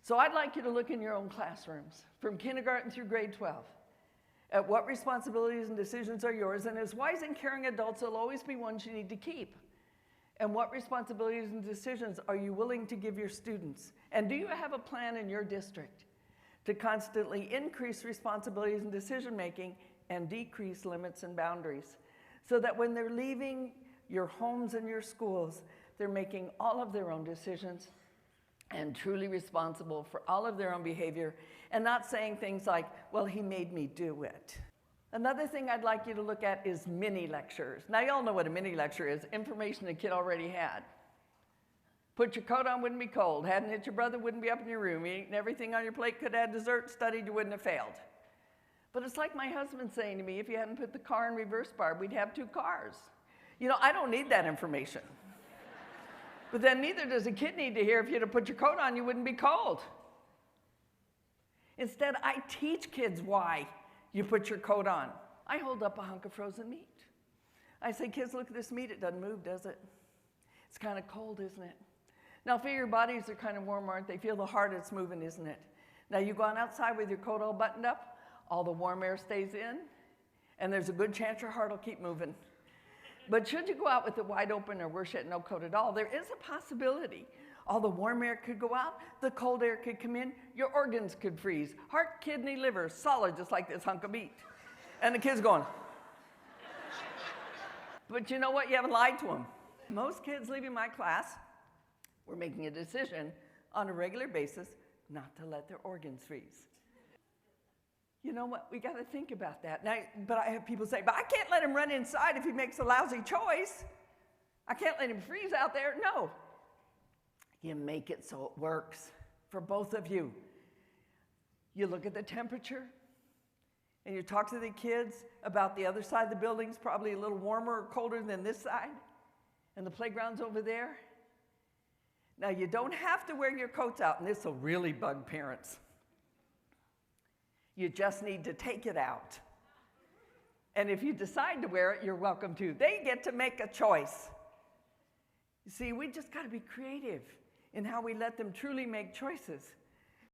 So I'd like you to look in your own classrooms, from kindergarten through grade 12, at what responsibilities and decisions are yours, and as wise and caring adults, there'll always be ones you need to keep. And what responsibilities and decisions are you willing to give your students? And do you have a plan in your district to constantly increase responsibilities and decision-making and decrease limits and boundaries, so that when they're leaving your homes and your schools, they're making all of their own decisions and truly responsible for all of their own behavior, and not saying things like, well, he made me do it. Another thing I'd like you to look at is mini lectures. Now, you all know what a mini lecture is, information a kid already had. Put your coat on, wouldn't be cold. Hadn't hit your brother, wouldn't be up in your room. Eating everything on your plate, could have dessert, studied, you wouldn't have failed. But it's like my husband saying to me, if you hadn't put the car in reverse, Barb, we'd have 2 cars. You know, I don't need that information. But then neither does a kid need to hear, if you had to put your coat on, you wouldn't be cold. Instead, I teach kids why you put your coat on. I hold up a hunk of frozen meat. I say, kids, look at this meat. It doesn't move, does it? It's kind of cold, isn't it? Now, feel your bodies are kind of warm, aren't they? Feel the heart it's moving, isn't it? Now, you go on outside with your coat all buttoned up, all the warm air stays in, and there's a good chance your heart will keep moving. But should you go out with it wide open or worse yet, no coat at all, there is a possibility. All the warm air could go out, the cold air could come in, your organs could freeze. Heart, kidney, liver, solid just like this hunk of meat. And the kid's going. But you know what? You haven't lied to them. Most kids leaving my class were making a decision on a regular basis not to let their organs freeze. You know what? We got to think about that. Now, but I have people say, but I can't let him run inside if he makes a lousy choice. I can't let him freeze out there. No. You make it so it works for both of you. You look at the temperature, and you talk to the kids about the other side of the building's probably a little warmer or colder than this side, and the playground's over there. Now, you don't have to wear your coats out, and this will really bug parents. You just need to take it out. And if you decide to wear it, you're welcome to. They get to make a choice. You see, we just got to be creative in how we let them truly make choices.